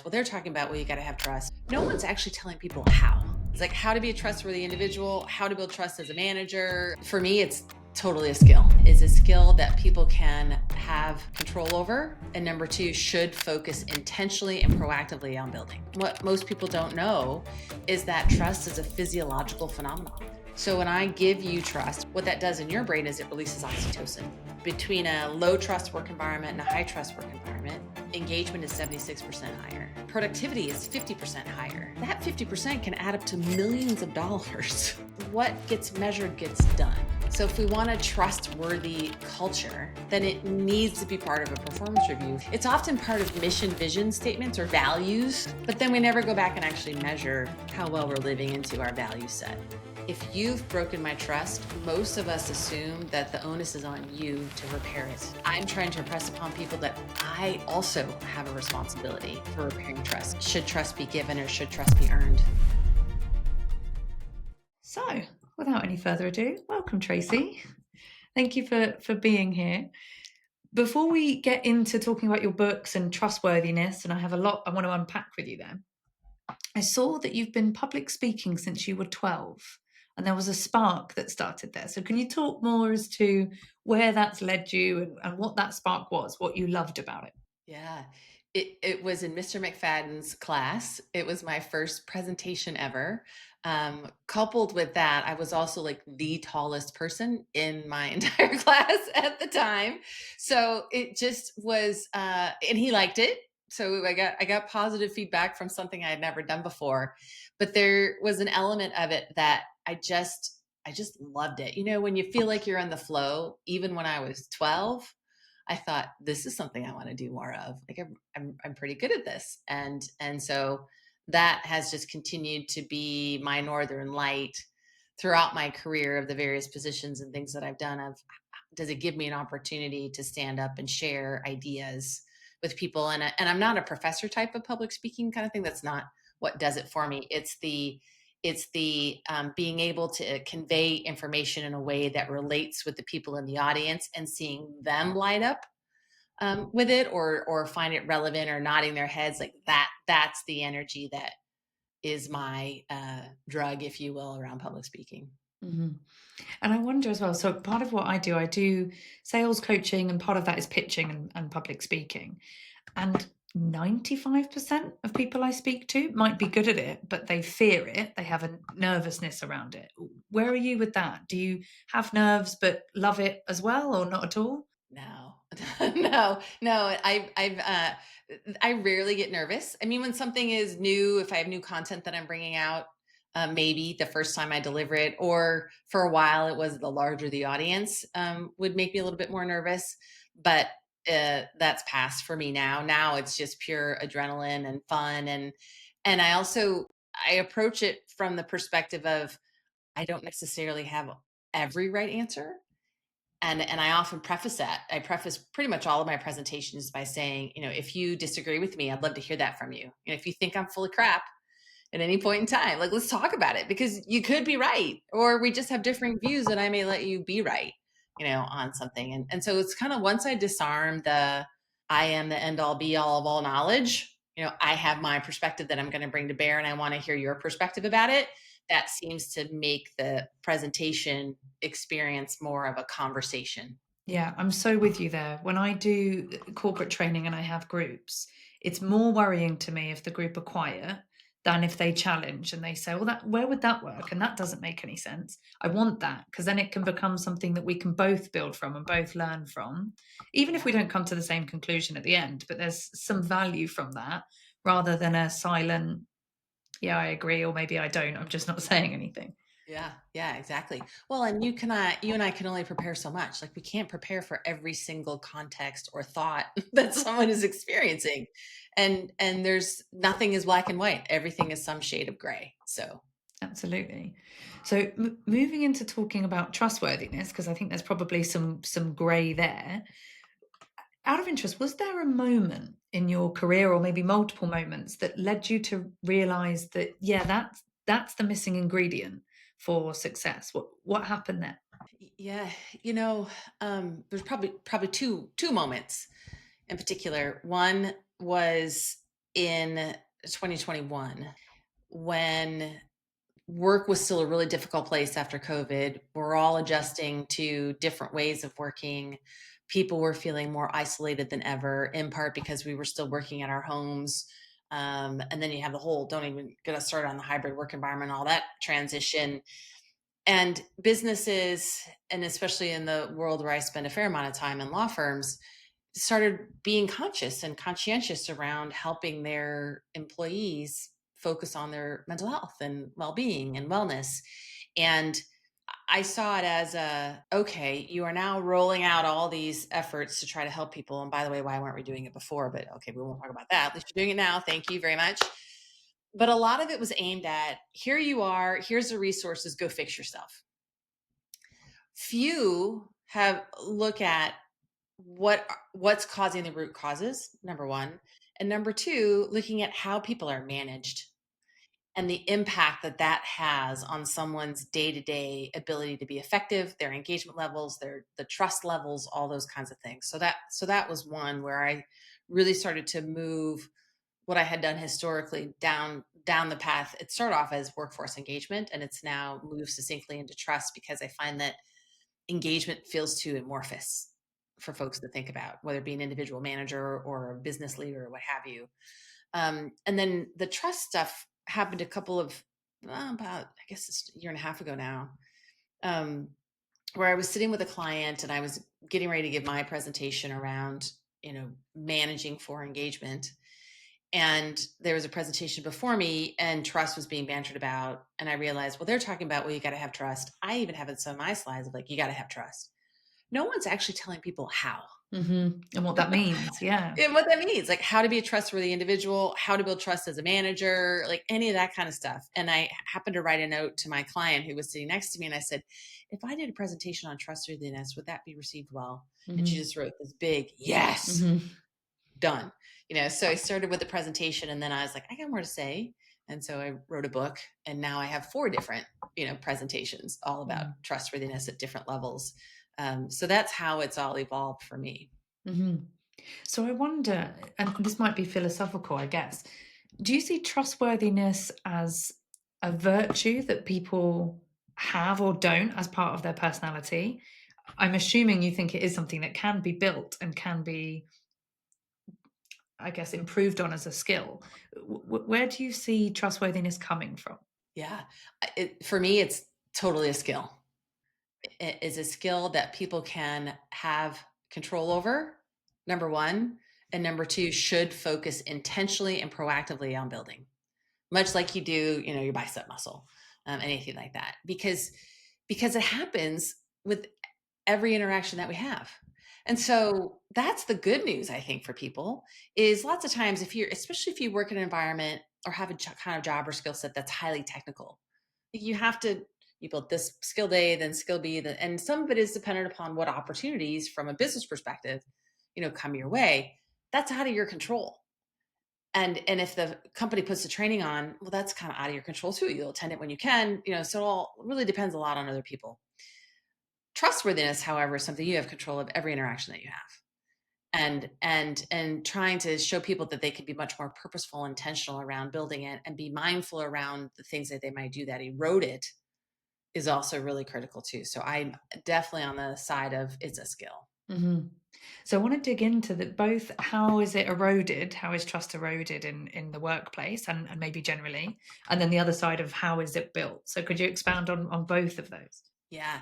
Well, they're talking about, well, you got to have trust. No one's actually telling people how. It's like how to be a trustworthy individual, how to build trust as a manager. For me, it's totally a skill. It's a skill that people can have control over. And number two, should focus intentionally and proactively on building. What most people don't know is that trust is a physiological phenomenon. So when I give you trust, what that does in your brain is it releases oxytocin. Between a low trust work environment and a high trust work environment, engagement is 76% higher. Productivity is 50% higher. That 50% can add up to millions of dollars. What gets measured gets done. So if we want a trustworthy culture, then it needs to be part of a performance review. It's often part of mission vision statements or values, but then we never go back and actually measure how well we're living into our value set. If you've broken my trust, most of us assume that the onus is on you to repair it. I'm trying to impress upon people that I also have a responsibility for repairing trust. Should trust be given or should trust be earned? So, without any further ado, welcome, Tracy. Thank you for being here. Before we get into talking about your books and trustworthiness, and I have a lot I want to unpack with you there, I saw that you've been public speaking since you were 12, and there was a spark that started there. So, can you talk more as to where that's led you and what that spark was, what you loved about it? Yeah, it was in Mr. McFadden's class. It was my first presentation ever. Coupled with that, I was also like the tallest person in my entire class at the time. So it just was, and he liked it. So I got positive feedback from something I had never done before. But there was an element of it that I just loved it. You know, when you feel like you're in the flow, even when I was 12, I thought this is something I want to do more of. Like I'm pretty good at this, and so that has just continued to be my northern light throughout my career of the various positions and things that I've done. Of does it give me an opportunity to stand up and share ideas with people? And I'm not a professor type of public speaking kind of thing. That's not what does it for me. It's the being able to convey information in a way that relates with the people in the audience and seeing them light up with it or find it relevant or nodding their heads like that. That's the energy that is my drug, if you will, around public speaking. hmm And I wonder as well. So, part of what I do sales coaching, and part of that is pitching and public speaking. And 95% of people I speak to might be good at it, but they fear it. They have a nervousness around it. Where are you with that? Do you have nerves but love it as well, or not at all? No, no. I rarely get nervous. I mean, when something is new, if I have new content that I'm bringing out, maybe the first time I deliver it, or for a while it was the larger the audience, would make me a little bit more nervous. But that's past for me now. Now it's just pure adrenaline and fun, and I approach it from the perspective of I don't necessarily have every right answer, and I often preface that. I preface pretty much all of my presentations by saying, if you disagree with me, I'd love to hear that from you. And if you think I'm full of crap at any point in time, like, let's talk about it, because you could be right, or we just have differing views and I may let you be right, on something. And so it's kind of, once I disarm the I am the end all be all of all knowledge, I have my perspective that I'm going to bring to bear and I want to hear your perspective about it. That seems to make the presentation experience more of a conversation. Yeah, I'm so with you there. When I do corporate training and I have groups, it's more worrying to me if the group are quiet than if they challenge and they say, "Well, that where would that work?" And that doesn't make any sense. I want that because then it can become something that we can both build from and both learn from, even if Yeah. we don't come to the same conclusion at the end. But there's some value from that rather than a silent, "Yeah, I agree," or maybe I don't. I'm just not saying anything. Yeah, yeah, exactly. Well, and you and I can only prepare so much. Like, we can't prepare for every single context or thought that someone is experiencing. And there's nothing is black and white. Everything is some shade of gray. So, Absolutely. So moving into talking about trustworthiness, because I think there's probably some grey there. Out of interest, was there a moment in your career, or maybe multiple moments, that led you to realise that yeah, that's the missing ingredient for success? What happened there? yeah, there's probably two moments in particular. One was in 2021 when work was still a really difficult place after COVID. We're all adjusting to different ways of working. People were feeling more isolated than ever, in part because we were still working at our homes. And then you have the whole, don't even get us started on the hybrid work environment, all that transition. And businesses, and especially in the world where I spend a fair amount of time in law firms, started being conscious and conscientious around helping their employees focus on their mental health and well-being and wellness. And I saw it as okay, you are now rolling out all these efforts to try to help people. And by the way, why weren't we doing it before? But okay, we won't talk about that. At least you're doing it now. Thank you very much. But a lot of it was aimed at, here you are, here's the resources, go fix yourself. Few have look at what's causing the root causes, number one, and number two, looking at how people are managed and the impact that that has on someone's day-to-day ability to be effective, their engagement levels, the trust levels, all those kinds of things. So that was one where I really started to move what I had done historically down the path. It started off as workforce engagement, and it's now moved succinctly into trust, because I find that engagement feels too amorphous for folks to think about, whether it be an individual manager or a business leader or what have you. And then the trust stuff happened a couple of, about, I guess it's a year and a half ago now, um, where I was sitting with a client and I was getting ready to give my presentation around, managing for engagement. And there was a presentation before me and trust was being bantered about. And I realized, well, they're talking about, well, you got to have trust. I even have it in some of my slides of like, you got to have trust. No one's actually telling people how. And what that means. Yeah. And what that means, like how to be a trustworthy individual, how to build trust as a manager, like any of that kind of stuff. And I happened to write a note to my client who was sitting next to me. And I said, if I did a presentation on trustworthiness, would that be received well? And she just wrote this big, yes, done. So I started with the presentation and then I was like, I got more to say. And so I wrote a book and now I have 4 different, presentations all about trustworthiness at different levels. So that's how it's all evolved for me. So I wonder, and this might be philosophical, I guess, do you see trustworthiness as a virtue that people have or don't as part of their personality? I'm assuming you think it is something that can be built and can be, I guess, improved on as a skill. Where do you see trustworthiness coming from? Yeah. For me, it's totally a skill. It is a skill that people can have control over, number one. And number two, should focus intentionally and proactively on building, much like you do, your bicep muscle, anything like that, because it happens with every interaction that we have. And so that's the good news, I think, for people is lots of times especially if you work in an environment or have a kind of job or skill set that's highly technical, you build this skill A, then skill B, and some of it is dependent upon what opportunities from a business perspective, come your way. That's out of your control. And if the company puts the training on, well, that's kind of out of your control too. You'll attend it when you can, so it all really depends a lot on other people. Trustworthiness, however, is something you have control of every interaction that you have. And trying to show people that they can be much more purposeful, intentional around building it and be mindful around the things that they might do that erode it is also really critical too. So I'm definitely on the side of it's a skill. So I want to dig into that, both how is it eroded, how is trust eroded in the workplace and maybe generally, and then the other side of how is it built. So could you expound on both of those? Yeah.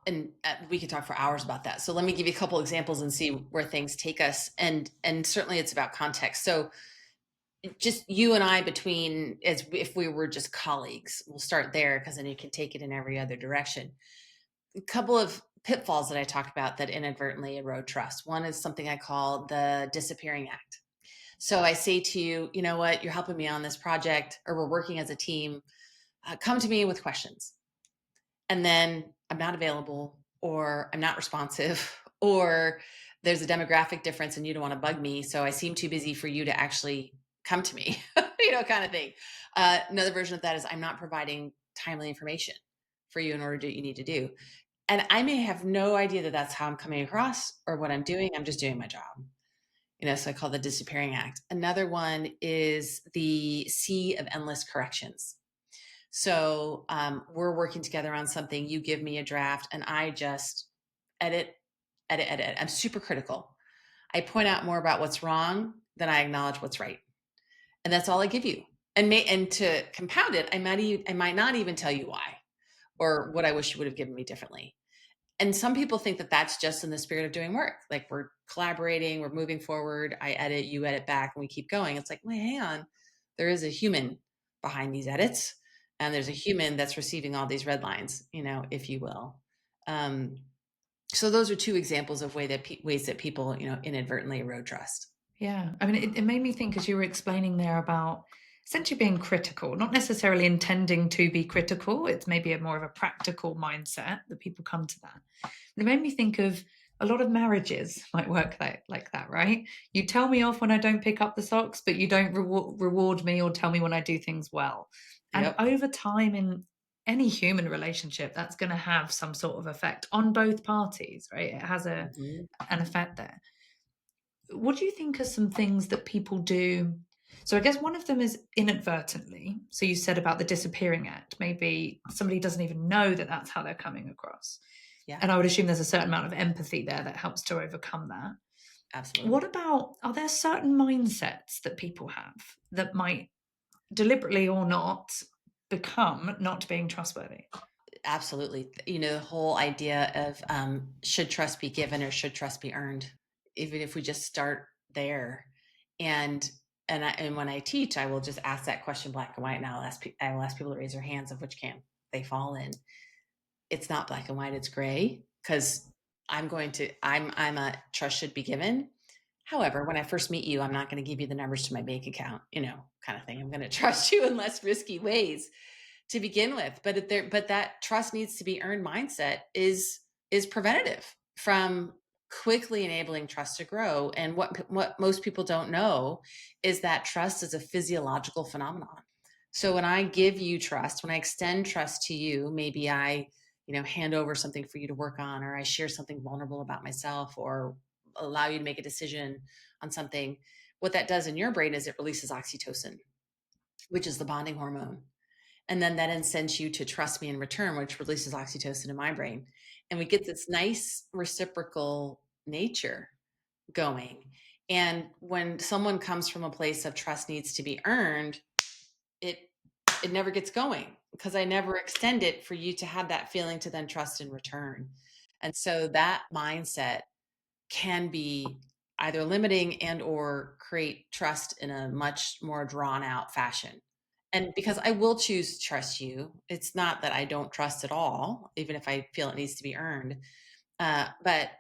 And we could talk for hours about that. So let me give you a couple examples and see where things take us. And certainly it's about context. So just you and I, between, as if we were just colleagues, we'll start there because then you can take it in every other direction. A couple of pitfalls that I talk about that inadvertently erode trust. One is something I call the disappearing act. So I say to you, you know what, you're helping me on this project, or we're working as a team. Come to me with questions. And then I'm not available, or I'm not responsive, or there's a demographic difference and you don't want to bug me. So I seem too busy for you to actually come to me, kind of thing. Another version of that is I'm not providing timely information for you in order to do what you need to do. And I may have no idea that that's how I'm coming across or what I'm doing. I'm just doing my job. So I call the disappearing act. Another one is the sea of endless corrections. So we're working together on something. You give me a draft, and I just edit, edit, edit. I'm super critical. I point out more about what's wrong than I acknowledge what's right, and that's all I give you. And to compound it, I might not even tell you why or what I wish you would have given me differently. And some people think that that's just in the spirit of doing work. Like we're collaborating, we're moving forward. I edit, you edit back, and we keep going. It's like, wait, hang on. There is a human behind these edits, and there's a human that's receiving all these red lines, if you will. Um, so those are two examples of ways that people, inadvertently erode trust. Yeah. I mean, it made me think as you were explaining there about essentially being critical, not necessarily intending to be critical. It's maybe a more of a practical mindset that people come to that. It made me think of a lot of marriages might work like that, right? You tell me off when I don't pick up the socks, but you don't reward me or tell me when I do things well. And Yep. over time in any human relationship, that's going to have some sort of effect on both parties, right? It has Mhm. an effect there. What do you think are some things that people do? So I guess one of them is inadvertently. So you said about the disappearing act. Maybe somebody doesn't even know that that's how they're coming across. Yeah, And I would assume there's a certain amount of empathy there that helps to overcome that. What absolutely. about, are there certain mindsets that people have that might deliberately or not become not being trustworthy? Absolutely. The whole idea of should trust be given or should trust be earned, even if we just start there. And and when I teach, I will just ask that question black and white, and I will ask people to raise their hands of which camp they fall in. It's not black and white; it's gray because I'm a trust should be given. However, when I first meet you, I'm not going to give you the numbers to my bank account, kind of thing. I'm going to trust you in less risky ways to begin with. But that trust needs to be earned mindset is preventative from quickly enabling trust to grow. And what most people don't know is that trust is a physiological phenomenon. So when I give you trust, when I extend trust to you, maybe I, hand over something for you to work on, or I share something vulnerable about myself, or allow you to make a decision on something. What that does in your brain is it releases oxytocin, which is the bonding hormone. And then that incents you to trust me in return, which releases oxytocin in my brain. And we get this nice reciprocal nature going. And when someone comes from a place of trust needs to be earned, it it never gets going because I never extend it for you to have that feeling to then trust in return. And so that mindset can be either limiting and or create trust in a much more drawn out fashion. And because I will choose to trust you, it's not that I don't trust at all, even if I feel it needs to be earned. But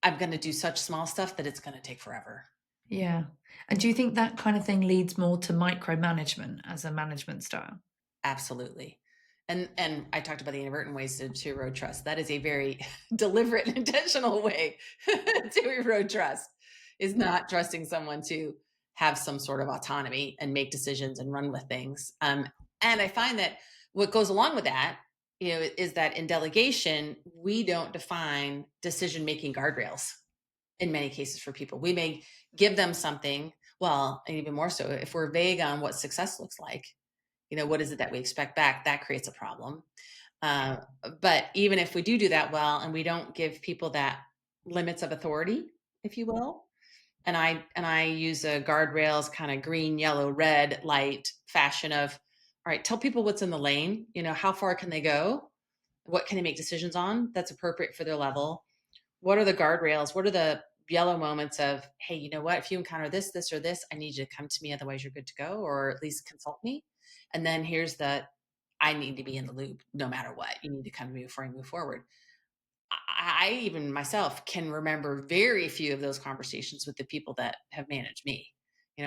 I'm going to do such small stuff that it's going to take forever. Yeah. And do you think that kind of thing leads more to micromanagement as a management style? Absolutely. And I talked about the inadvertent ways to erode trust. That is a very deliberate and intentional way to erode trust, is not trusting someone to have some sort of autonomy and make decisions and run with things. And I find that what goes along with that, is that in delegation, we don't define decision making guardrails in many cases for people. We may give them something, well, and even more so if we're vague on what success looks like, what is it that we expect back? That creates a problem. Uh, but even if we do that well, and we don't give people that limits of authority, if you will, and I use a guardrails kind of green, yellow, red light fashion of, all right, tell people what's in the lane. How far can they go? What can they make decisions on that's appropriate for their level? What are the guardrails? What are the yellow moments of, hey, you know what? If you encounter this, this, or this, I need you to come to me. Otherwise, you're good to go, or at least consult me. And then here's the, I need to be in the loop no matter what. You need to come to me before I move forward. I even myself can remember very few of those conversations with the people that have managed me,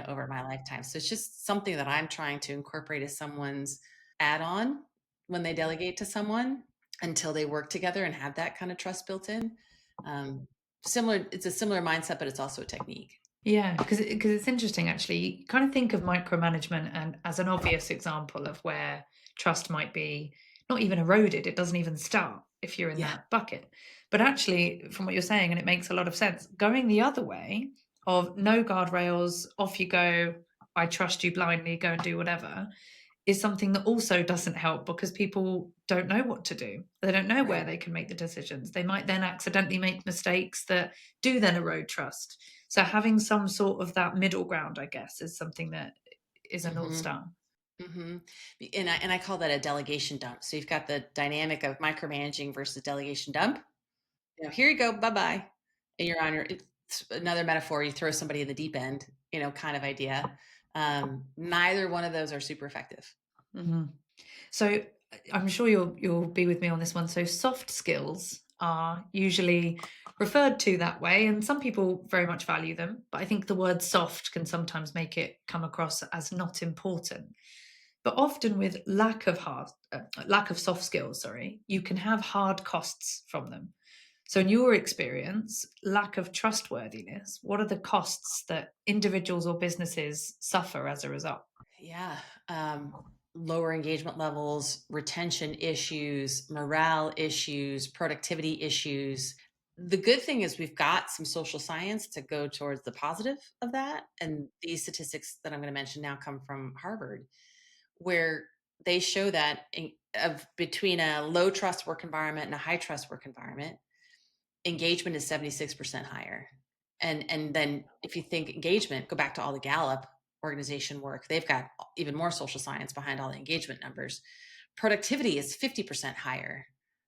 over my lifetime. So it's just something that I'm trying to incorporate as someone's add on when they delegate to someone until they work together and have that kind of trust built in. Um, it's a similar mindset, but it's also a technique. Yeah, because it's interesting actually. You kind of think of micromanagement and as an obvious example of where trust might be not even eroded. It doesn't even start if you're in Yeah. that bucket. But actually, from what you're saying, and it makes a lot of sense, going the other way of no guardrails, off you go, I trust you blindly, go and do whatever, is something that also doesn't help because people don't know what to do. They don't know where Right. they can make the decisions. They might then accidentally make mistakes that do then erode trust. So having some sort of that middle ground, I guess, is something that is a North Mm-hmm. Star. Mm-hmm. And I call that a delegation dump. So you've got the dynamic of micromanaging versus delegation dump. Here you go, bye bye, and you're on your. It's another metaphor. You throw somebody in the deep end, kind of idea. Neither one of those are super effective. Mm-hmm. So I'm sure you'll be with me on this one. So soft skills are usually referred to that way, and some people very much value them. But I think the word soft can sometimes make it come across as not important. But often with lack of soft skills, sorry, you can have hard costs from them. So in your experience, lack of trustworthiness, what are the costs that individuals or businesses suffer as a result? Yeah. Lower engagement levels, retention issues, morale issues, productivity issues. The good thing is we've got some social science to go towards the positive of that. And these statistics that I'm going to mention now come from Harvard, where they show that of between a low trust work environment and a high trust work environment, engagement is 76% higher. And then if you think engagement, go back to all the Gallup organization work. They've got even more social science behind all the engagement numbers. Productivity is 50% higher.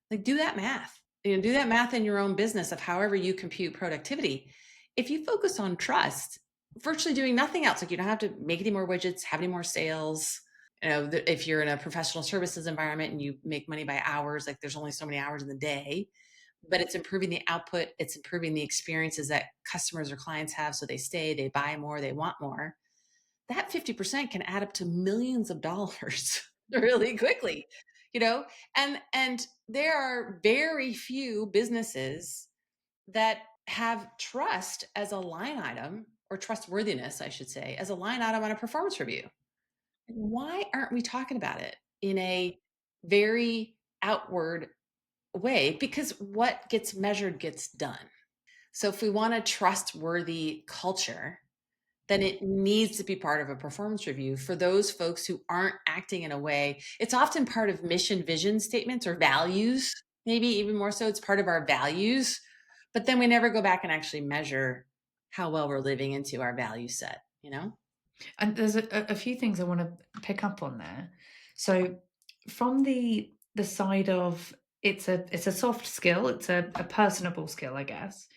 Like, do that math. Do that math in your own business of however you compute productivity. If you focus on trust, virtually doing nothing else, like you don't have to make any more widgets, have any more sales. If you're in a professional services environment and you make money by hours, like there's only so many hours in the day, but it's improving the output, it's improving the experiences that customers or clients have, so they stay, they buy more, they want more. That 50% can add up to millions of dollars really quickly, you know and there are very few businesses that have trust as a line item, or trustworthiness, I should say, as a line item on a performance review. Why aren't we talking about it in a very outward way? Because what gets measured gets done. So if we want a trustworthy culture, then it needs to be part of a performance review for those folks who aren't acting in a way. It's often part of mission vision statements or values, maybe even more so. It's part of our values, but then we never go back and actually measure how well we're living into our value set. And there's a few things I want to pick up on there. So from the side of it's a soft skill, it's a personable skill, I guess.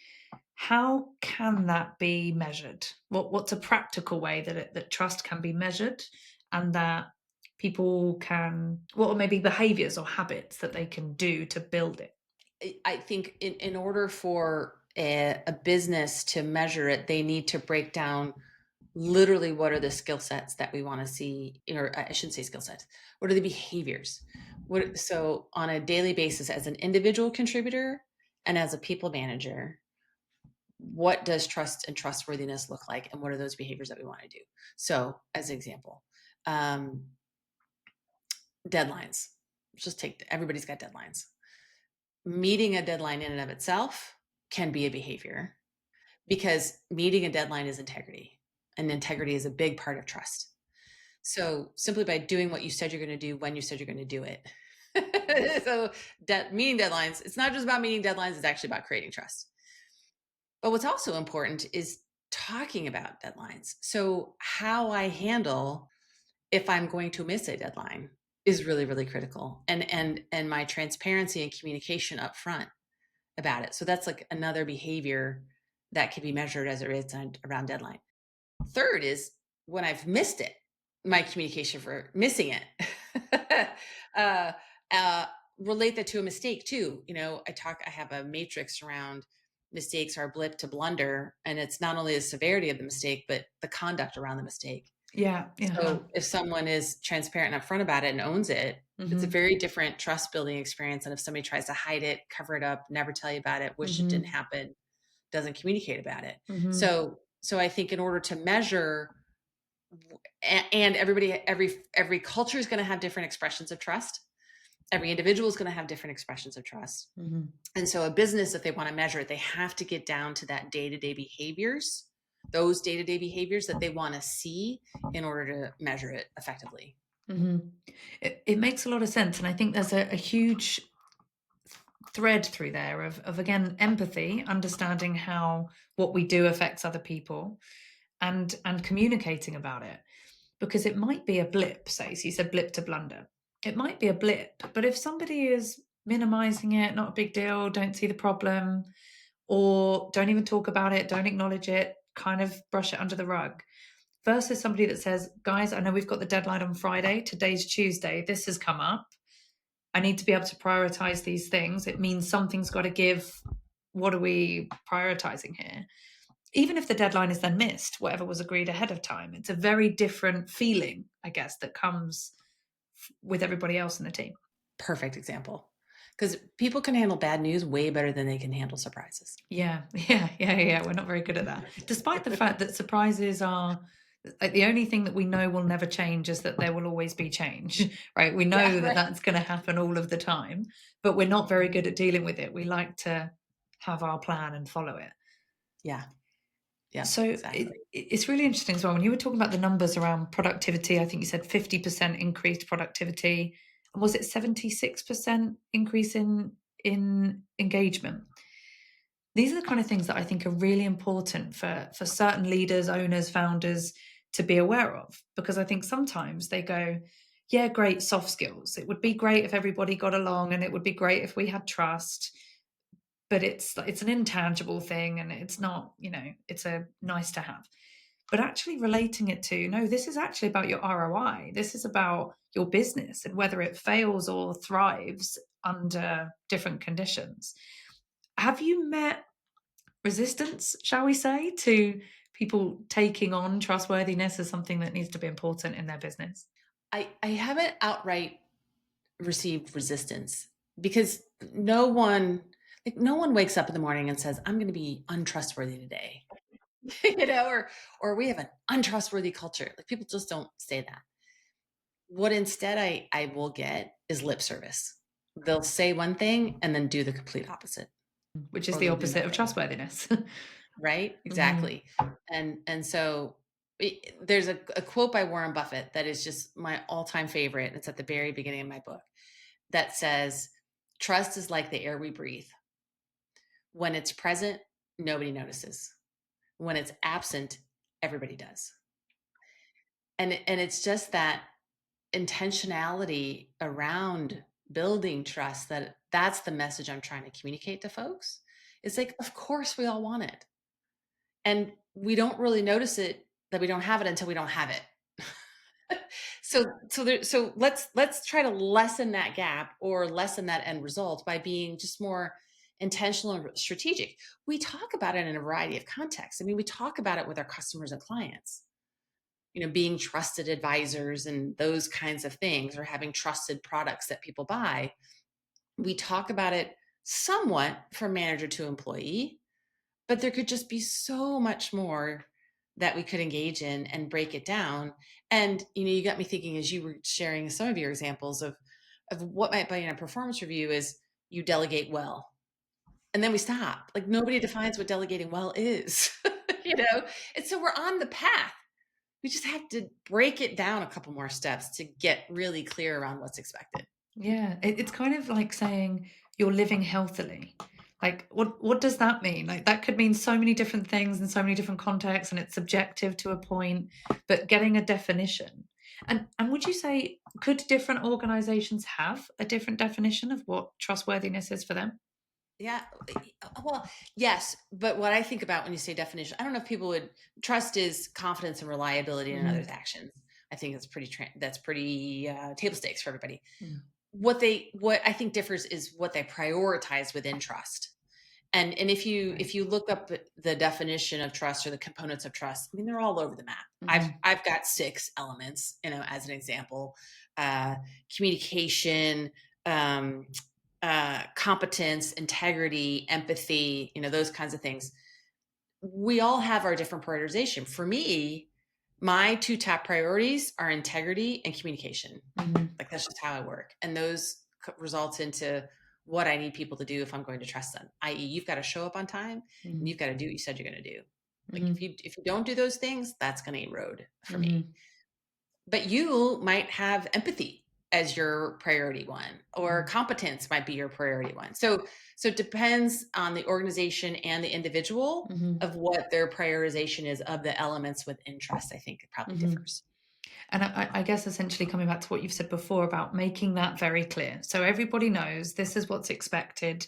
How can that be measured? What's a practical way that trust can be measured, and that people can, what are maybe behaviors or habits that they can do to build it? I think in order for a business to measure it, they need to break down literally what are the skill sets that we want to see, or I shouldn't say skill sets. What are the behaviors? So on a daily basis, as an individual contributor and as a people manager, what does trust and trustworthiness look like, and what are those behaviors that we want to do? So as an example, um, deadlines. Just take, everybody's got deadlines. Meeting a deadline in and of itself can be a behavior, because meeting a deadline is integrity, and integrity is a big part of trust. So simply by doing what you said you're going to do when you said you're going to do it. So meeting deadlines, it's not just about meeting deadlines, it's actually about creating trust. But what's also important is talking about deadlines. So how I handle if I'm going to miss a deadline is really, really critical. And my transparency and communication up front about it. So that's like another behavior that can be measured as it relates around deadline. Third is when I've missed it, my communication for missing it. uh, uh, Relate that to a mistake too. I have a matrix around mistakes are blip to blunder, and it's not only the severity of the mistake, but the conduct around the mistake. Yeah, yeah. So if someone is transparent and upfront about it and owns it, it's a Mm-hmm. very different trust building experience than if somebody tries to hide it, cover it up, never tell you about it, wish it didn't Mm-hmm. happen, doesn't communicate about it. Mm-hmm. So I think in order to measure, and every culture is going to have different expressions of trust. Every individual is going to have different expressions of trust. Mm-hmm. And so a business, if they want to measure it, they have to get down to that day-to-day behaviors those day-to-day behaviors that they want to see in order to measure it effectively. Mm-hmm. It makes a lot of sense. And I think there's a huge thread through there of again, empathy, understanding how what we do affects other people, and communicating about it. Because it might be a blip, say, so you said blip to blunder. It might be a blip, but if somebody is minimizing it, not a big deal, don't see the problem, or don't even talk about it, don't acknowledge it, kind of brush it under the rug, versus somebody that says, guys, I know we've got the deadline on Friday, today's Tuesday, this has come up. I need to be able to prioritize these things. It means something's got to give. What are we prioritizing here? Even if the deadline is then missed, whatever was agreed ahead of time, it's a very different feeling, I guess, that comes with everybody else in the team. Perfect example. Because people can handle bad news way better than they can handle surprises. Yeah. We're not very good at that. Despite the fact that surprises are like the only thing that we know will never change is that there will always be change, right? We know Yeah, that right. that's going to happen all of the time, but we're not very good at dealing with it. We like to have our plan and follow it. Yeah. Yeah, So exactly. it's really interesting as well. When you were talking about the numbers around productivity, I think you said 50% increased productivity. And was it 76% increase in engagement? These are the kind of things that I think are really important for certain leaders, owners, founders to be aware of. Because I think sometimes they go, yeah, great soft skills. It would be great if everybody got along, and it would be great if we had trust, but it's an intangible thing, and it's not, it's a nice to have. But actually relating it to, no, this is actually about your ROI. This is about your business and whether it fails or thrives under different conditions. Have you met resistance, shall we say, to people taking on trustworthiness as something that needs to be important in their business? I haven't outright received resistance because no one wakes up in the morning and says, I'm going to be untrustworthy today. Or we have an untrustworthy culture. Like, people just don't say that. What instead I will get is lip service. They'll say one thing and then do the complete opposite, Which is or the they'll do opposite of nothing. trustworthiness. Right? Mhm. Exactly. And so there's a quote by Warren Buffett that is just my all-time favorite. It's at the very beginning of my book, that says, trust is like the air we breathe. When it's present, nobody notices. When it's absent, everybody does. And it's just that intentionality around building trust, that's the message I'm trying to communicate to folks. It's like, of course we all want it. And we don't really notice it, that we don't have it, until we don't have it. So let's try to lessen that gap, or lessen that end result, by being just more intentional and strategic. We talk about it in a variety of contexts. I mean, we talk about it with our customers and clients, being trusted advisors and those kinds of things, or having trusted products that people buy. We talk about it somewhat from manager to employee, but there could just be so much more that we could engage in and break it down. And you got me thinking, as you were sharing some of your examples of what might be in a performance review, is you delegate well, and then we stop. Like, nobody defines what delegating well is. you know and so we're on the path. We just have to break it down a couple more steps to get really clear around what's expected. Yeah, it's kind of like saying you're living healthily. Like, what does that mean? Like, that could mean so many different things in so many different contexts, and it's subjective to a point. But getting a definition, and would you say, could different organizations have a different definition of what trustworthiness is for them? Yeah. Well, yes. But what I think about when you say definition, I don't know if people would. Trust is confidence and reliability in others' Mhm. actions. I think that's pretty table stakes for everybody. Mm. What I think differs is what they prioritize within trust. And Right. if you look up the definition of trust, or the components of trust, I mean, they're all over the map. Mhm. I've got 6 elements, as an example: uh, communication, um, competence, integrity, empathy, those kinds of things. We all have our different prioritization. For me, my two top priorities are integrity and communication. Mhm. Like, that's just how I work. And those results into what I need people to do if I'm going to trust them, i.e., you've got to show up on time, and Mhm. you've got to do what you said you're going to do. Like Mhm. if you don't do those things, that's going to erode for me. Mhm. But you might have empathy as your priority one, or Mhm. competence might be your priority one. So it depends on the organization and the individual Mhm. of what their prioritization is of the elements within trust. I think it probably Mhm. differs. And I guess essentially coming back to what you've said before about making that very clear. So everybody knows this is what's expected,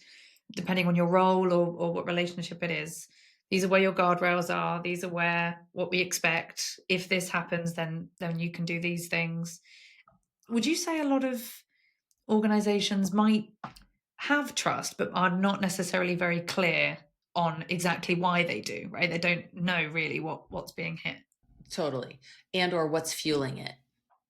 depending on your role or what relationship it is. These are where your guardrails are. These are where what we expect. If this happens, then you can do these things. Would you say a lot of organizations might have trust, but are not necessarily very clear on exactly why they do, right? They don't know really what's being hit. Totally. And or what's fueling it.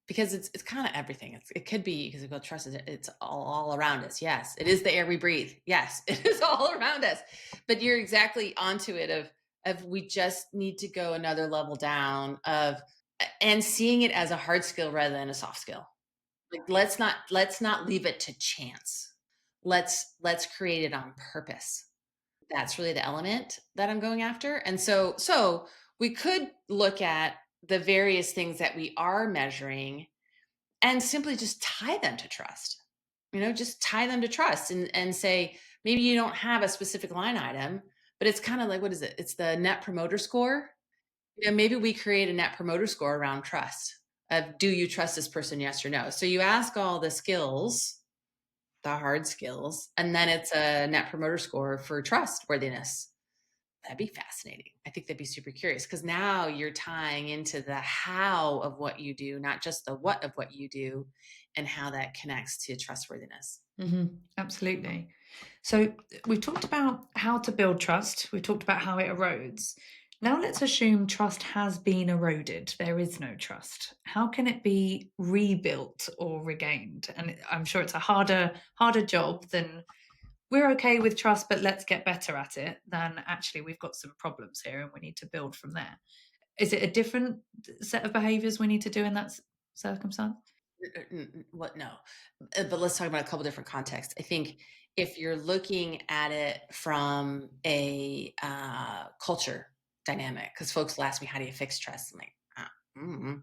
Because it's kind of everything. It could be because we go trust is it's all around us. Yes, it is the air we breathe. Yes, it is all around us. But you're exactly onto it of we just need to go another level down of and seeing it as a hard skill rather than a soft skill. Like let's not leave it to chance. Let's create it on purpose. That's really the element that I'm going after. And so we could look at the various things that we are measuring and simply just tie them to trust. Just tie them to trust and say, maybe you don't have a specific line item, but it's kind of like, what is it? It's the net promoter score. Maybe we create a net promoter score around trust of, do you trust this person? Yes or no. So you ask all the skills, the hard skills, and then it's a net promoter score for trustworthiness. That'd be fascinating. I think that'd be super curious because now you're tying into the how of what you do, not just the what of what you do, and how that connects to trustworthiness. Absolutely. So we've talked about how to build trust. We've talked about how it erodes. Now let's assume trust has been eroded. There is no trust. How can it be rebuilt or regained? And I'm sure it's a harder job than we're okay with trust, but let's get better at it. Than actually we've got some problems here and we need to build from there. Is it a different set of behaviors we need to do in that circumstance? What? No. But let's talk about a couple different contexts. I think if you're looking at it from a culture dynamic, because folks will ask me, how do you fix trust? I'm like, mm,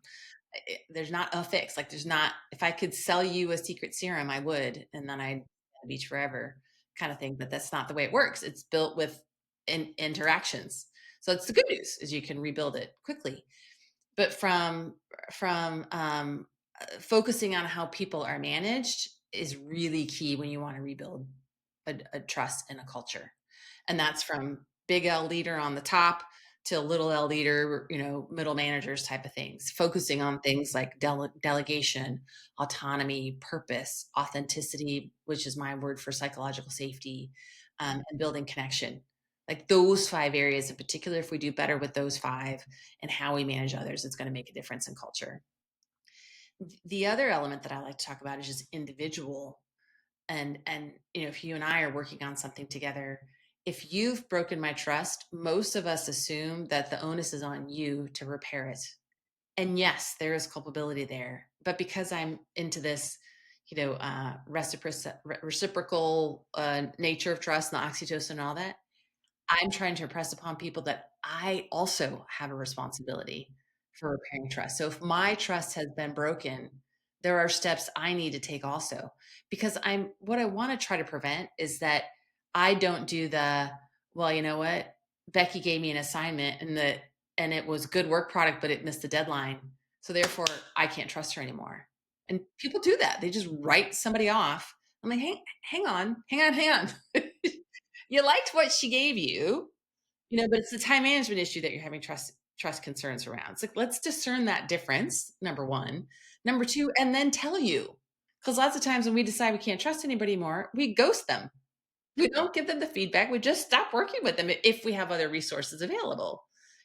there's not a fix. Like there's not, if I could sell you a secret serum, I would, and then I'd be forever kind of thing. But that's not the way it works. It's built with interactions. So it's the good news is you can rebuild it quickly. But from focusing on how people are managed is really key when you want to rebuild a trust in a culture. And that's from big L leader on the top to little L leader, middle managers type of things, focusing on things like delegation, autonomy, purpose, authenticity, which is my word for psychological safety, and building connection. Like those 5 areas in particular, if we do better with those 5 and how we manage others, it's going to make a difference in culture. The other element that I like to talk about is just individual and if you and I are working on something together, if you've broken my trust, most of us assume that the onus is on you to repair it. And yes, there is culpability there, but because I'm into this reciprocal nature of trust and the oxytocin and all that, I'm trying to impress upon people that I also have a responsibility for repairing trust. So if my trust has been broken, there are steps I need to take also. Because what I want to try to prevent is that I don't do well, you know what? Becky gave me an assignment and it was good work product, but it missed the deadline. So therefore I can't trust her anymore. And people do that. They just write somebody off. I'm like, hang on. You liked what she gave you, but it's the time management issue that you're having trust concerns around. It's like, let's discern that difference, number one. Number two, and then tell you. Because lots of times when we decide we can't trust anybody more, we ghost them. We don't give them the feedback. We just stop working with them if we have other resources available,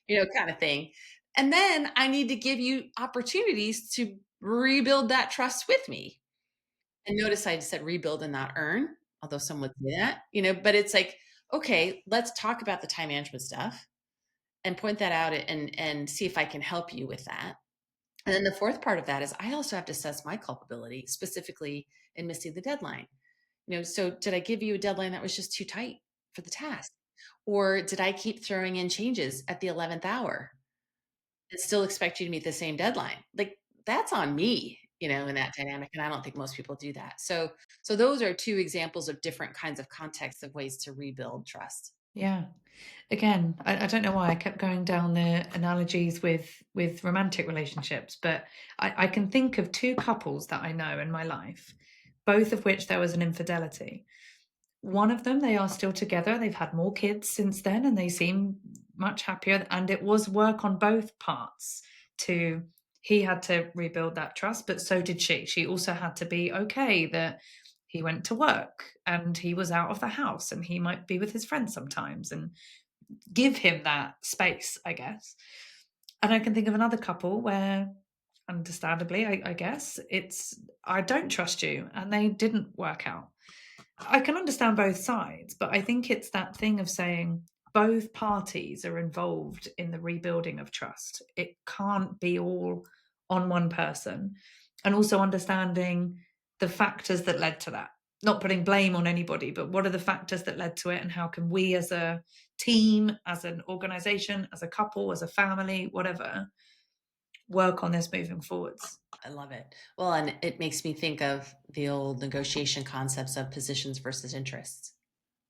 kind of thing. And then I need to give you opportunities to rebuild that trust with me. And notice I said rebuild and not earn, although some would say that, but it's like, okay, let's talk about the time management stuff and point that out and see if I can help you with that. And then the fourth part of that is I also have to assess my culpability, specifically in missing the deadline. So did I give you a deadline that was just too tight for the task? Or did I keep throwing in changes at the 11th hour and still expect you to meet the same deadline? Like, that's on me, in that dynamic, and I don't think most people do that. So those are 2 examples of different kinds of contexts of ways to rebuild trust. Yeah. Again, I don't know why I kept going down the analogies with romantic relationships, but I can think of two couples that I know in my life, both of which there was an infidelity. One of them, they are still together. They've had more kids since then, and they seem much happier. And it was work on both parts. To He had to rebuild that trust, but so did she. She also had to be okay that he went to work and he was out of the house and he might be with his friends sometimes, and give him that space, I guess. And I can think of another couple where, understandably, I guess, it's I don't trust you, and they didn't work out. I can understand both sides, but I think it's that thing of saying both parties are involved in the rebuilding of trust. It can't be all on one person. And also understanding the factors that led to that. Not putting blame on anybody, but what are the factors that led to it, and how can we as a team, as an organization, as a couple, as a family, whatever, work on this moving forwards. I love it. Well, and it makes me think of the old negotiation concepts of positions versus interests.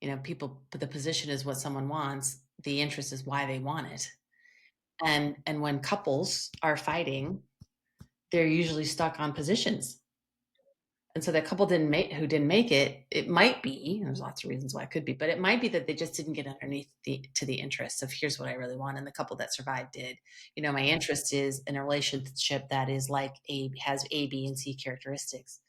But the position is what someone wants, the interest is why they want it. And when couples are fighting, they're usually stuck on positions. And so that couple who didn't make it, it might be, there's lots of reasons why it could be, but it might be that they just didn't get underneath to the interests of here's what I really want. And the couple that survived did. My interest is in a relationship that is like has A, B, and C characteristics.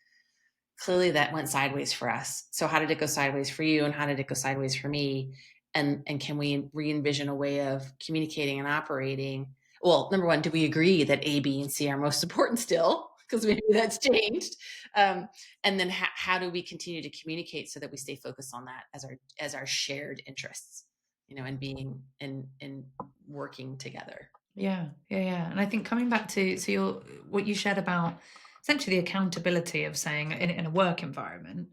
Clearly that went sideways for us. So how did it go sideways for you, and how did it go sideways for me? And can we re-envision a way of communicating and operating? Well, number one, do we agree that A, B, and C are most important still? Because maybe that's changed. And then how do we continue to communicate so that we stay focused on that as our shared interests, and being and working together. Yeah, yeah, yeah. And I think coming back to what you shared about essentially the accountability of saying in a work environment,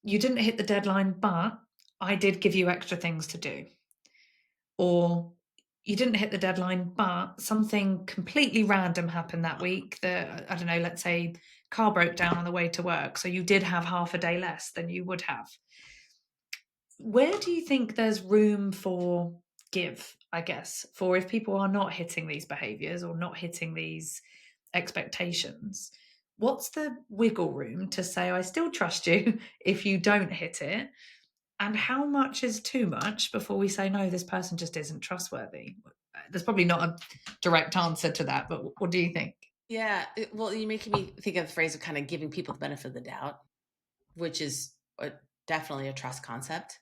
you didn't hit the deadline, but I did give you extra things to do. Or you didn't hit the deadline, but something completely random happened that week that, I don't know, let's say car broke down on the way to work. So you did have half a day less than you would have. Where do you think there's room for give, I guess, for if people are not hitting these behaviors or not hitting these expectations? What's the wiggle room to say, I still trust you if you don't hit it? And how much is too much before we say, no, this person just isn't trustworthy? There's probably not a direct answer to that, but what do you think? Yeah. Well, you're making me think of the phrase of kind of giving people the benefit of the doubt, which is definitely a trust concept.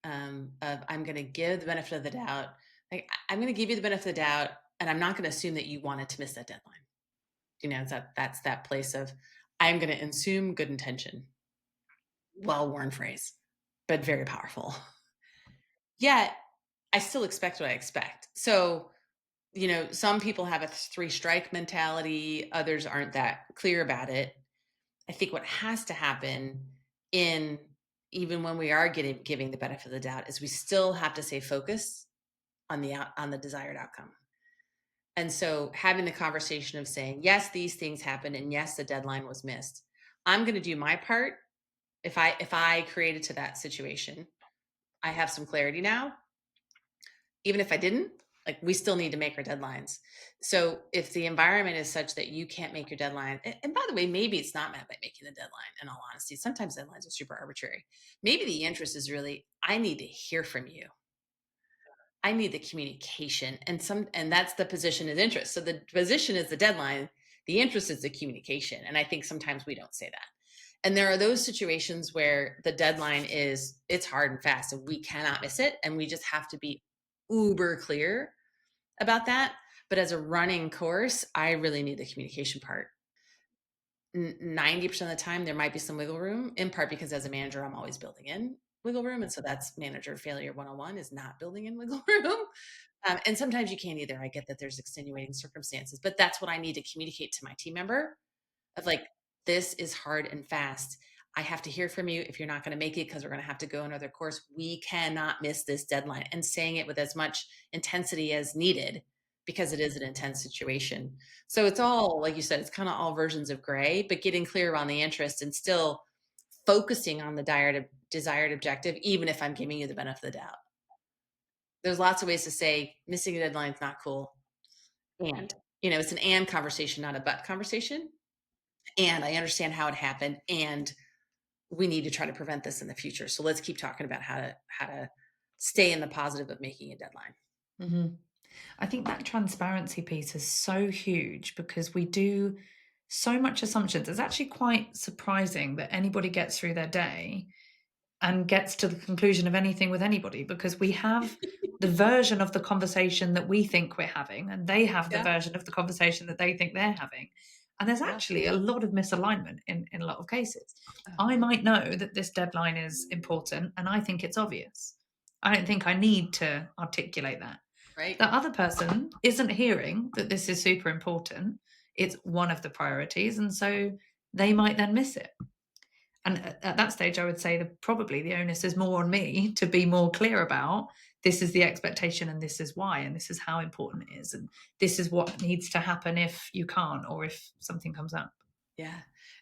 Of I'm going to give the benefit of the doubt. Like, I'm going to give you the benefit of the doubt, and I'm not going to assume that you wanted to miss that deadline. That's that place of I'm going to assume good intention. Well-worn phrase, but very powerful. Yet I still expect what I expect. So, some people have a 3-strike mentality. Others aren't that clear about it. I think what has to happen in even when we are giving the benefit of the doubt is we still have to stay focused on the desired outcome. And so having the conversation of saying, yes, these things happened, and yes, the deadline was missed. I'm going to do my part. If I created to that situation, I have some clarity now. Even if I didn't, like, we still need to make our deadlines. So if the environment is such that you can't make your deadline, and by the way, maybe it's not meant by making the deadline, in all honesty. Sometimes deadlines are super arbitrary. Maybe the interest is really, I need to hear from you. I need the communication, and that's the position is interest. So the position is the deadline, the interest is the communication. And I think sometimes we don't say that. And there are those situations where the deadline it's hard and fast and we cannot miss it. And we just have to be uber clear about that. But as a running course, I really need the communication part. 90% of the time, there might be some wiggle room, in part because as a manager, I'm always building in wiggle room. And so that's manager failure 101 is not building in wiggle room. And sometimes you can't either. I get that there's extenuating circumstances, but that's what I need to communicate to my team member of like, this is hard and fast. I have to hear from you if you're not going to make it because we're going to have to go another course. We cannot miss this deadline, and saying it with as much intensity as needed because it is an intense situation. So it's all, like you said, it's kind of all versions of gray, but getting clear on the interest and still focusing on the desired objective, even if I'm giving you the benefit of the doubt. There's lots of ways to say missing a deadline is not cool. And, it's an and conversation, not a but conversation. And I understand how it happened. And we need to try to prevent this in the future. So let's keep talking about how to stay in the positive of making a deadline. Mhm. I think that transparency piece is so huge because we do so much assumptions. It's actually quite surprising that anybody gets through their day and gets to the conclusion of anything with anybody because we have the version of the conversation that we think we're having, and they have the Yeah. version of the conversation that they think they're having. And there's Yeah. actually a lot of misalignment in a lot of cases. I Uh-huh. might know that this deadline is important and I think it's obvious. I don't think I need to articulate that. Right. The other person isn't hearing that this is super important. It's one of the priorities. And so they might then miss it. And at that stage, I would say that probably the onus is more on me to be more clear about this is the expectation and this is why and this is how important it is and this is what needs to happen if you can't or if something comes up. Yeah.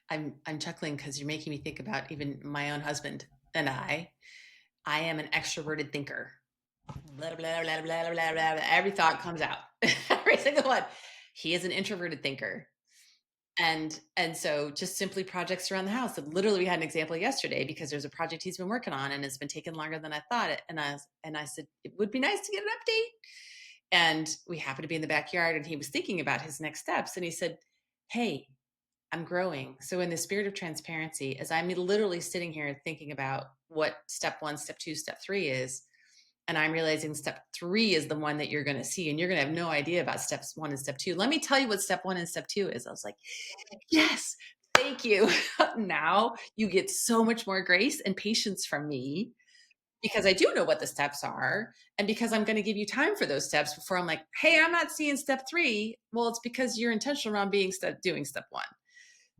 I'm chuckling because you're making me think about even my own husband and I am an extroverted thinker. Blah, blah, blah, blah, blah, blah, blah. Every thought comes out. Every single one. He is an introverted thinker. And so just simply projects around the house. And literally we had an example yesterday because there's a project he's been working on and it's been taking longer than I thought it. And I said, it would be nice to get an update. And we happened to be in the backyard and he was thinking about his next steps. And he said, hey, I'm growing. So in the spirit of transparency, as I'm literally sitting here thinking about what step 1, step 2, step 3 is, and I'm realizing step 3 is the one that you're going to see, and you're going to have no idea about steps 1 and step 2. Let me tell you what step 1 and step 2 is. I was like, yes, thank you. Now you get so much more grace and patience from me because I do know what the steps are. And because I'm going to give you time for those steps before I'm like, hey, I'm not seeing step 3. Well, it's because you're intentional around doing step 1.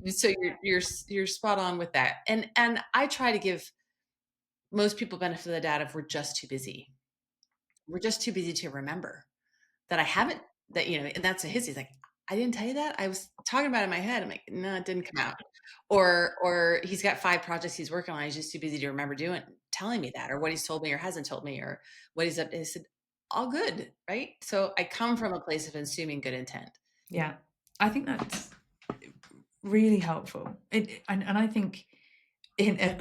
So you're spot on with that. And I try to give most people benefit of the doubt if we're just too busy. We're just too busy to remember that I haven't that, and that's his. He's like, I didn't tell you that. I was talking about it in my head. I'm like, no, it didn't come out. Or he's got 5 projects he's working on. He's just too busy to remember telling me that, or what he's told me or hasn't told me, or what he's up. I said, all good, right? So I come from a place of assuming good intent. Yeah. I think that's really helpful. And I think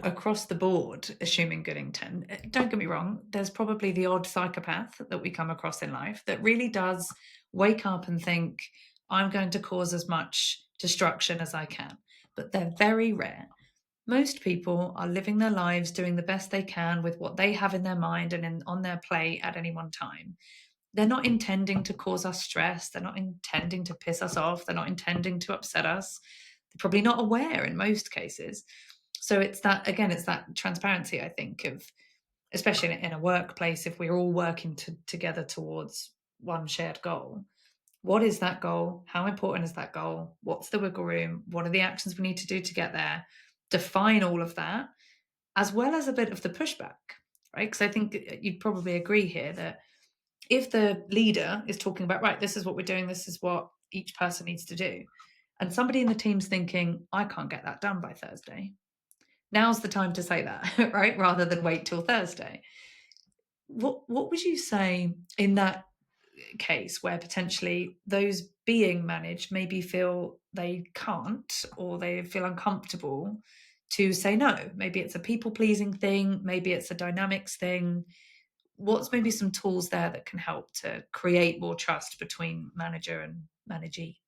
across the board, assuming good intent, don't get me wrong, there's probably the odd psychopath that we come across in life that really does wake up and think, I'm going to cause as much destruction as I can. But they're very rare. Most people are living their lives doing the best they can with what they have in their mind and on their plate at any one time. They're not intending to cause us stress. They're not intending to piss us off. They're not intending to upset us. They're probably not aware in most cases. So it's that, again, it's that transparency, I think, of especially in a workplace, if we're all working together towards one shared goal. What is that goal? How important is that goal? What's the wiggle room? What are the actions we need to do to get there? Define all of that, as well as a bit of the pushback, right? Because I think you'd probably agree here that if the leader is talking about, right, this is what we're doing, this is what each person needs to do, and somebody in the team's thinking, I can't get that done by Thursday, now's the time to say that, right? Rather than wait till Thursday. What would you say in that case where potentially those being managed maybe feel they can't or they feel uncomfortable to say no? Maybe it's a people pleasing thing, maybe it's a dynamics thing. What's maybe some tools there that can help to create more trust between manager and managee?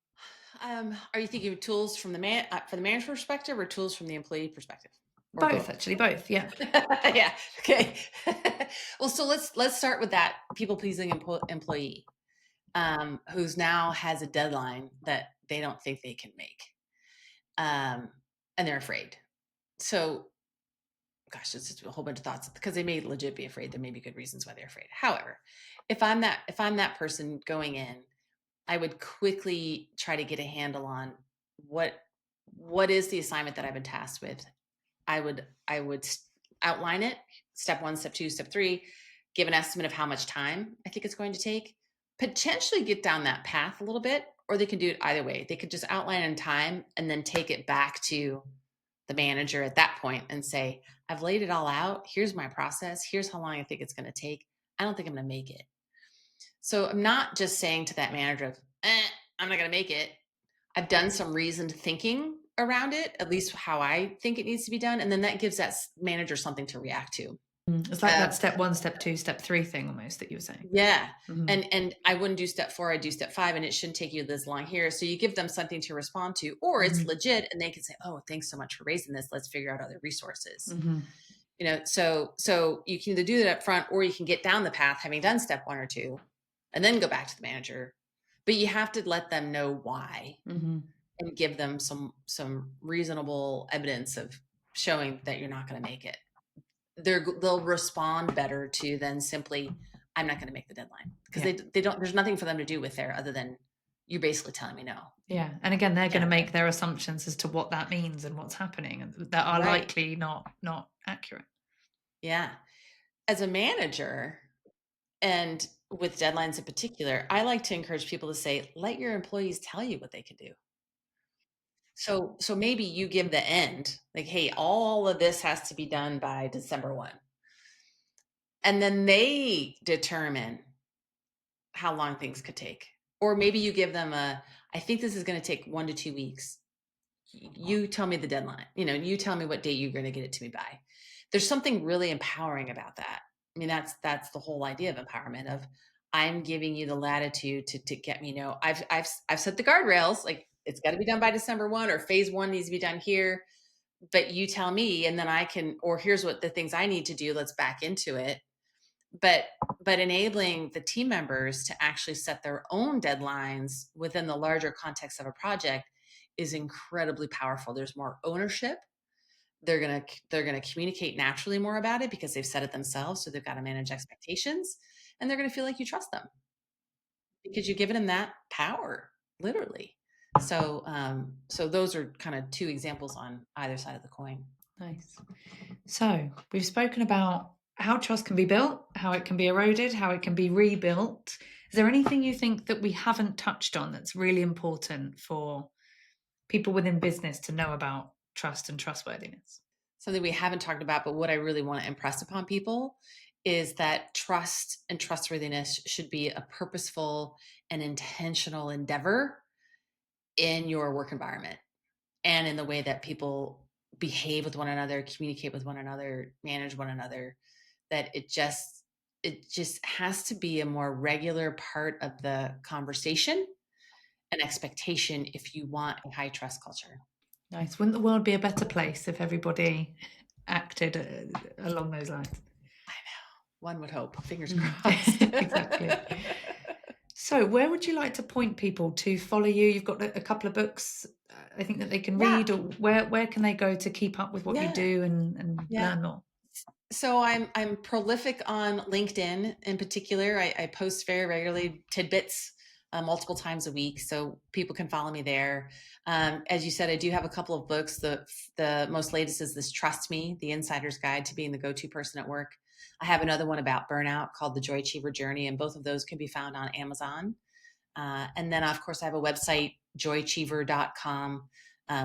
Are you thinking of tools from the from the manager perspective, or tools from the employee perspective, or Both, both? actually, both. Yeah. Yeah. Okay. Well, so let's start with that people pleasing employee, who's now has a deadline that they don't think they can make, um, and they're afraid. So, gosh, it's just a whole bunch of thoughts because they may legit be afraid. There may be good reasons why they're afraid. However, if I'm that person going in, I would quickly try to get a handle on what what is the assignment that I've been tasked with. I would outline it, step 1, step 2, step 3, give an estimate of how much time I think it's going to take, potentially get down that path a little bit, or they can do it either way. They could just outline in time and then take it back to the manager at that point and say, I've laid it all out. Here's my process. Here's how long I think it's going to take. I don't think I'm going to make it. So I'm not just saying to that manager, I'm not going to make it. I've done some reasoned thinking around it, at least how I think it needs to be done. And then that gives that manager something to react to. It's like that step 1, step 2, step 3 thing almost that you were saying. Yeah. And I wouldn't do step 4, I'd do step 5, and it shouldn't take you this long here. So you give them something to respond to, or it's legit and they can say, oh, thanks so much for raising this. Let's figure out other resources. So you can either do that up front, or you can get down the path having done step 1 or 2 and then go back to the manager. But you have to let them know why and give them some reasonable evidence of showing that you're not going to make it. They'll respond better to than simply, I'm not going to make the deadline, because they don't, there's nothing for them to do with there other than you're basically telling me no. Yeah. And again, they're going to make their assumptions as to what that means and what's happening, and that are likely not accurate. Yeah. As a manager, and with deadlines in particular, I like to encourage people to say, let your employees tell you what they can do. So maybe you give the end, like, hey, all of this has to be done by December 1. And then they determine how long things could take. Or maybe you give them I think this is going to take 1 to 2 weeks. You tell me the deadline. You tell me what date you're going to get it to me by. There's something really empowering about that. I mean, that's the whole idea of empowerment, of I'm giving you the latitude to get me know. I've set the guardrails, like it's got to be done by December 1, or phase 1 needs to be done here. But you tell me, and then I can, or here's what the things I need to do. Let's back into it. But enabling the team members to actually set their own deadlines within the larger context of a project is incredibly powerful. There's more ownership. They're gonna communicate naturally more about it because they've said it themselves. So they've got to manage expectations, and they're gonna feel like you trust them because you've given them that power, literally. So those are kind of 2 examples on either side of the coin. Nice. So we've spoken about how trust can be built, how it can be eroded, how it can be rebuilt. Is there anything you think that we haven't touched on that's really important for people within business to know about trust and trustworthiness? Something we haven't talked about, but what I really want to impress upon people is that trust and trustworthiness should be a purposeful and intentional endeavor in your work environment and in the way that people behave with one another, communicate with one another, manage one another. That it just has to be a more regular part of the conversation and expectation if you want a high trust culture. Nice. Wouldn't the world be a better place if everybody acted along those lines? I know. One would hope. Fingers crossed. Exactly. So where would you like to point people to follow you? You've got a couple of books, I think, that they can read, or where can they go to keep up with what you do and learn more? So I'm prolific on LinkedIn in particular. I post very regularly tidbits multiple times a week, so people can follow me there. As you said, I do have a couple of books. The most latest is this Trust Me, The Insider's Guide to Being the Go-To Person at Work. I have another one about burnout called The Joy Achiever Journey, and both of those can be found on Amazon. And then, of course, I have a website, joyachiever.com,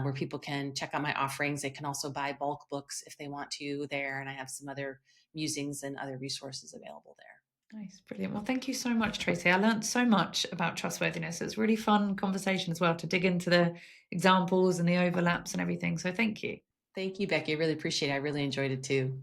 where people can check out my offerings. They can also buy bulk books if they want to there. And I have some other musings and other resources available there. Nice. Brilliant. Well, thank you so much, Tracy. I learned so much about trustworthiness. It's a really fun conversation as well to dig into the examples and the overlaps and everything. So thank you. Thank you, Becky. I really appreciate it. I really enjoyed it too.